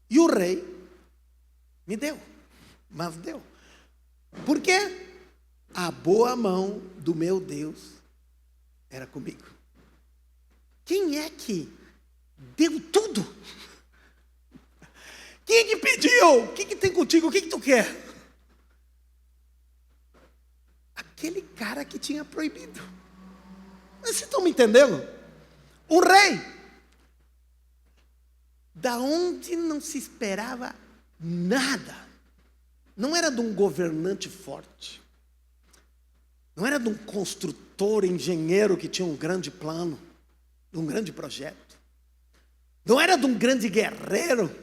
A: E o rei me deu, mas deu. Por quê? A boa mão do meu Deus era comigo. Quem é que deu tudo? Quem é que pediu? O que tem contigo? O que tu quer? Aquele cara que tinha proibido. Vocês estão me entendendo? O rei, da onde não se esperava nada, não era de um governante forte, não era de um construtor, engenheiro que tinha um grande plano, de um grande projeto, não era de um grande guerreiro,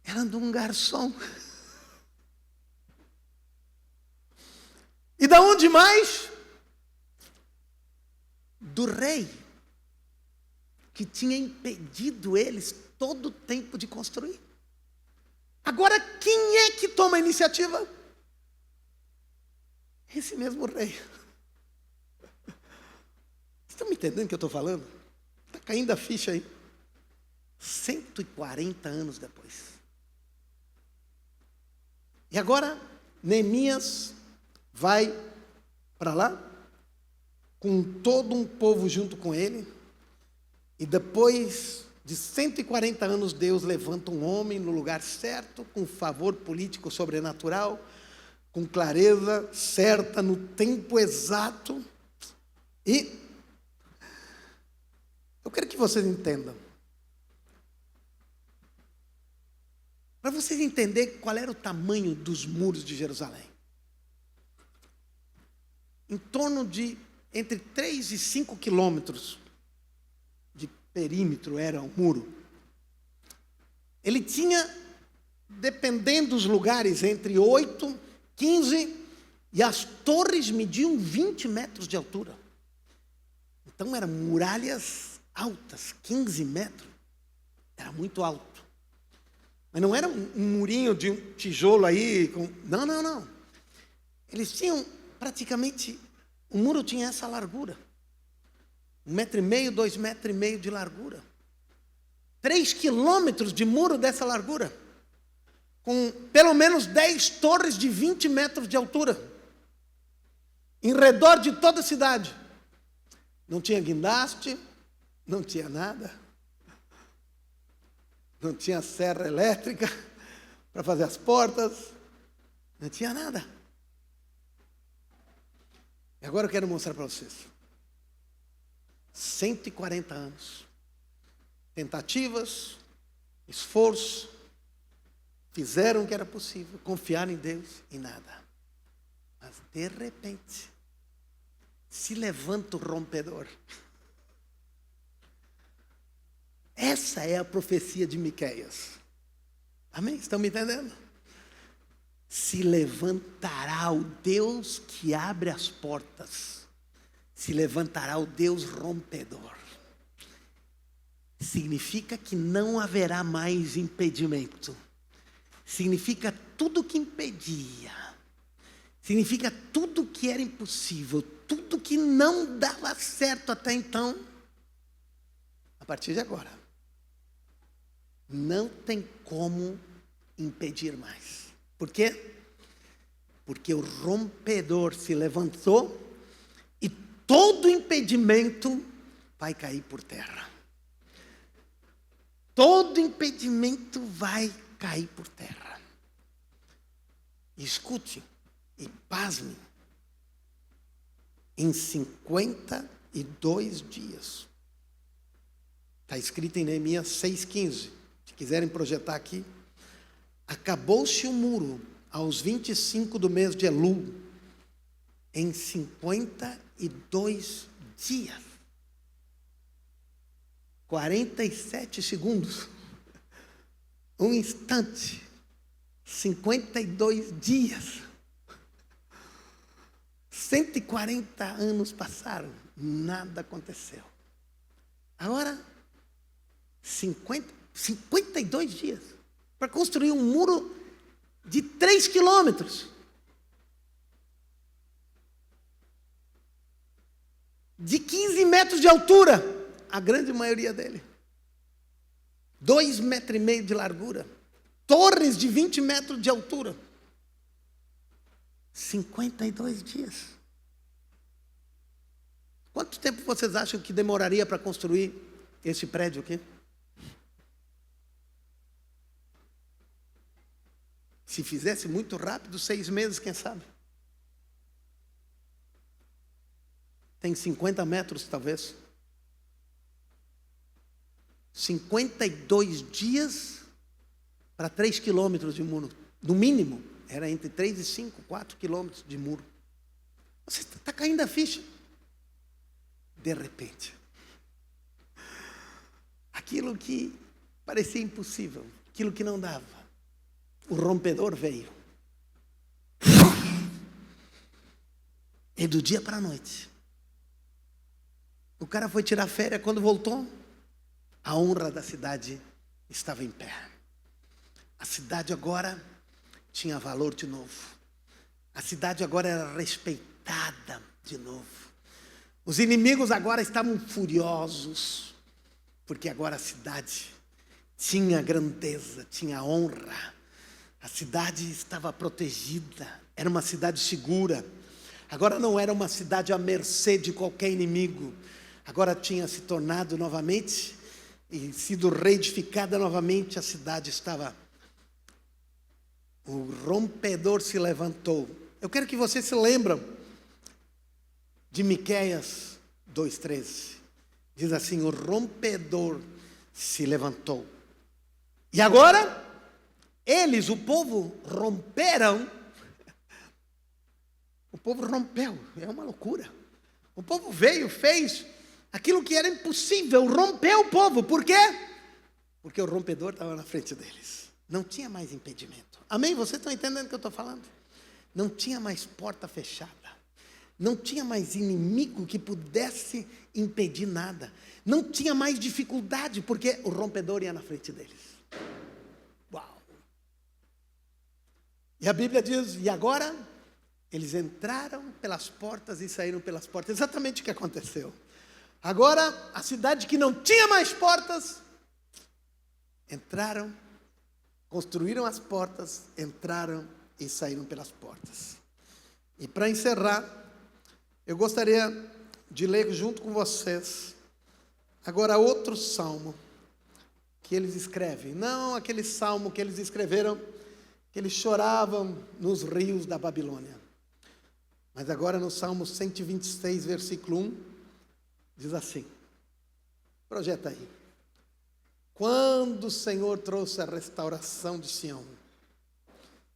A: era de um garçom. E da onde mais? Do rei, que tinha impedido eles todo o tempo de construir. Agora, quem é que toma a iniciativa? Esse mesmo rei. Vocês estão me entendendo o que eu estou falando? Está caindo a ficha aí. 140 anos depois. E agora, Neemias vai para lá, com todo um povo junto com ele, e depois de 140 anos, Deus levanta um homem no lugar certo, com favor político sobrenatural, com clareza certa, no tempo exato. E eu quero que vocês entendam. Para vocês entenderem qual era o tamanho dos muros de Jerusalém. Em torno de entre 3 e 5 quilômetros de perímetro era o muro. Ele tinha, dependendo dos lugares, entre 8, 15, e as torres mediam 20 metros de altura. Então eram muralhas altas, 15 metros. Era muito alto. Mas não era um murinho de um tijolo aí. Não. Eles tinham praticamente, o muro tinha essa largura. 1,5 metro, 2,5 metros de largura. 3 quilômetros de muro dessa largura. Com pelo menos 10 torres de 20 metros de altura. Em redor de toda a cidade. Não tinha guindaste, não tinha nada. Não tinha serra elétrica para fazer as portas. Não tinha nada. E agora eu quero mostrar para vocês. 140 anos. Tentativas, esforço, fizeram o que era possível, confiaram em Deus e nada. Mas de repente, se levanta o rompedor. Essa é a profecia de Miqueias. Amém? Estão me entendendo? Se levantará o Deus que abre as portas. Se levantará o Deus rompedor. Significa que não haverá mais impedimento. Significa tudo que impedia. Significa tudo que era impossível. Tudo que não dava certo até então. A partir de agora, não tem como impedir mais. Por quê? Porque o rompedor se levantou e todo impedimento vai cair por terra. Todo impedimento vai cair por terra. Escute e pasme. Em 52 dias. Está escrito em Neemias 6,15. Se quiserem projetar aqui. Acabou-se o muro aos 25 do mês de Elul. Em 52 dias. 47 segundos. Um instante. 52 dias. 140 anos passaram, nada aconteceu. Agora, 52 dias para construir um muro de 3 quilômetros. De 15 metros de altura, a grande maioria dele. 2,5 metros de largura. Torres de 20 metros de altura. 52 dias. Quanto tempo vocês acham que demoraria para construir esse prédio aqui? Se fizesse muito rápido, 6 meses, quem sabe? Tem 50 metros, talvez. 52 dias para 3 quilômetros de muro. No mínimo, era entre 3 e 5, 4 quilômetros de muro. Você está caindo a ficha. De repente, aquilo que parecia impossível, aquilo que não dava, o rompedor veio. E do dia para a noite, o cara foi tirar férias. Quando voltou, a honra da cidade estava em pé. A cidade agora tinha valor de novo. A cidade agora era respeitada de novo. Os inimigos agora estavam furiosos, porque agora a cidade tinha grandeza, tinha honra. A cidade estava protegida, era uma cidade segura. Agora não era uma cidade à mercê de qualquer inimigo. Agora tinha se tornado novamente e sido reedificada novamente. A cidade estava... O rompedor se levantou. Eu quero que vocês se lembrem de Miqueias 2,13. Diz assim: o rompedor se levantou. E agora, eles, o povo, romperam. O povo rompeu, é uma loucura. O povo veio, fez aquilo que era impossível, rompeu o povo. Por quê? Porque o rompedor estava na frente deles. Não tinha mais impedimento. Amém? Vocês estão entendendo o que eu estou falando? Não tinha mais porta fechada. Não tinha mais inimigo que pudesse impedir nada. Não tinha mais dificuldade, porque o rompedor ia na frente deles. Uau! E a Bíblia diz, e agora eles entraram pelas portas e saíram pelas portas. Exatamente o que aconteceu. Agora, a cidade que não tinha mais portas, entraram, construíram as portas, entraram e saíram pelas portas. E para encerrar, eu gostaria de ler junto com vocês agora outro salmo que eles escrevem. Não aquele salmo que eles escreveram, que eles choravam nos rios da Babilônia. Mas agora no Salmo 126, versículo 1, diz assim. Projeta aí. Quando o Senhor trouxe a restauração de Sião.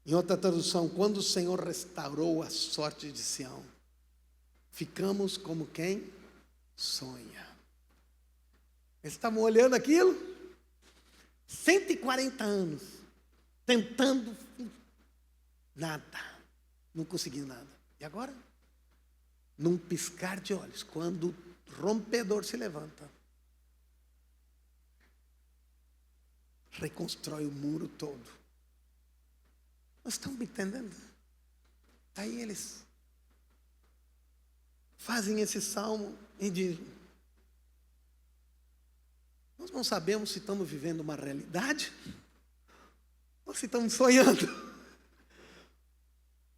A: Em outra tradução, quando o Senhor restaurou a sorte de Sião. Ficamos como quem sonha. Eles estavam olhando aquilo, 140 anos, tentando nada, não conseguiu nada. E agora, num piscar de olhos, quando o rompedor se levanta, reconstrói o muro todo. Nós estamos me entendendo? Aí eles fazem esse salmo e dizem: nós não sabemos se estamos vivendo uma realidade ou se estamos sonhando.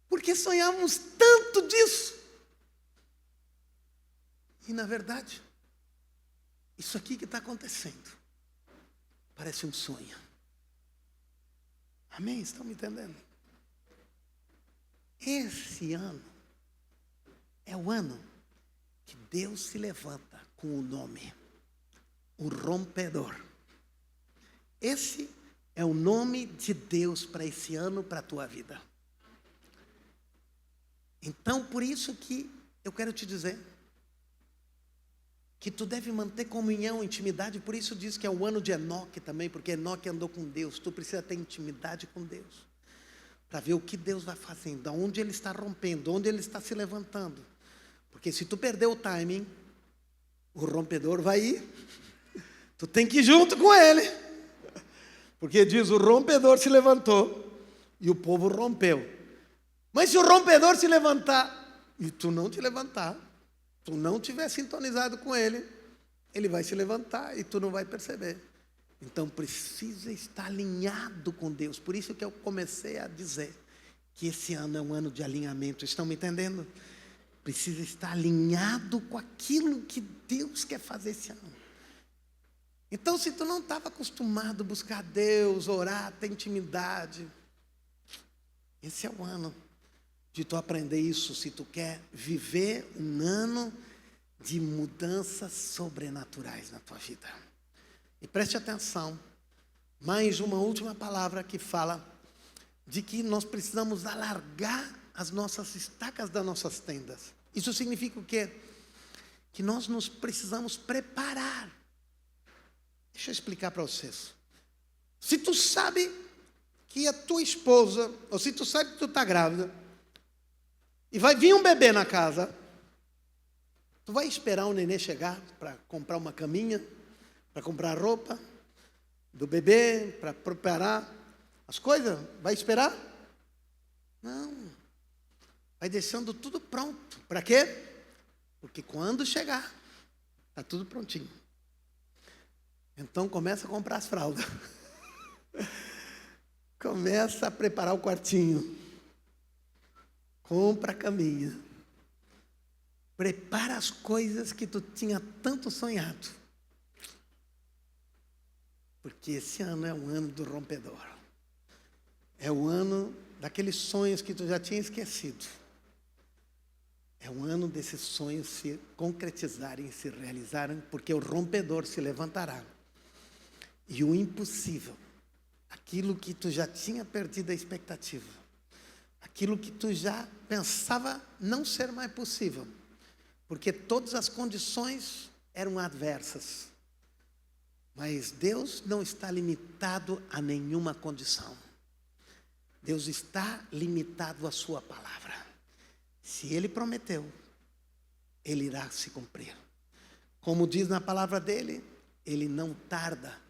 A: Porque sonhamos tanto disso. E na verdade, isso aqui que está acontecendo parece um sonho. Amém? Estão me entendendo? Esse ano é o ano que Deus se levanta com o nome, o rompedor. Esse é o nome de Deus para esse ano, para a tua vida. Então, por isso que eu quero te dizer que tu deve manter comunhão, intimidade. Por isso diz que é o ano de Enoque também, porque Enoque andou com Deus. Tu precisa ter intimidade com Deus, para ver o que Deus vai fazendo, aonde Ele está rompendo, onde Ele está se levantando. Porque se tu perder o timing, o rompedor vai ir. Tu tem que ir junto com Ele. Porque diz, o rompedor se levantou e o povo rompeu. Mas se o rompedor se levantar e tu não te levantar, tu não estiver sintonizado com Ele, Ele vai se levantar e tu não vai perceber. Então precisa estar alinhado com Deus. Por isso que eu comecei a dizer que esse ano é um ano de alinhamento. Estão me entendendo? Precisa estar alinhado com aquilo que Deus quer fazer esse ano. Então, se tu não estava acostumado a buscar Deus, orar, ter intimidade, esse é o ano de tu aprender isso. Se tu quer viver um ano de mudanças sobrenaturais na tua vida. E preste atenção, mais uma última palavra que fala de que nós precisamos alargar as nossas estacas das nossas tendas. Isso significa o quê? Que nós nos precisamos preparar. Deixa eu explicar para vocês. Se tu sabe que a tua esposa, ou se tu sabe que tu está grávida, e vai vir um bebê na casa, tu vai esperar o nenê chegar para comprar uma caminha, para comprar roupa do bebê, para preparar as coisas? Vai esperar? Não. Vai deixando tudo pronto. Para quê? Porque quando chegar, está tudo prontinho. Então começa a comprar as fraldas. Começa a preparar o quartinho. Compra a caminha. Prepara as coisas que tu tinha tanto sonhado. Porque esse ano é um ano do rompedor. É o ano daqueles sonhos que tu já tinha esquecido. É o ano desses sonhos se concretizarem, se realizarem, porque o rompedor se levantará. E o impossível, aquilo que tu já tinha perdido a expectativa, aquilo que tu já pensava não ser mais possível, porque todas as condições eram adversas. Mas Deus não está limitado a nenhuma condição. Deus está limitado à sua palavra. Se Ele prometeu, Ele irá se cumprir. Como diz na palavra dEle, Ele não tarda.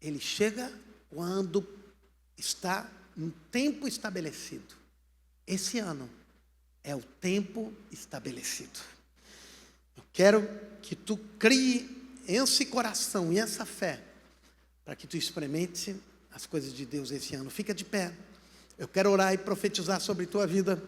A: Ele chega quando está no tempo estabelecido. Esse ano é o tempo estabelecido. Eu quero que tu crie esse coração e essa fé para que tu experimente as coisas de Deus esse ano. Fica de pé. Eu quero orar e profetizar sobre tua vida.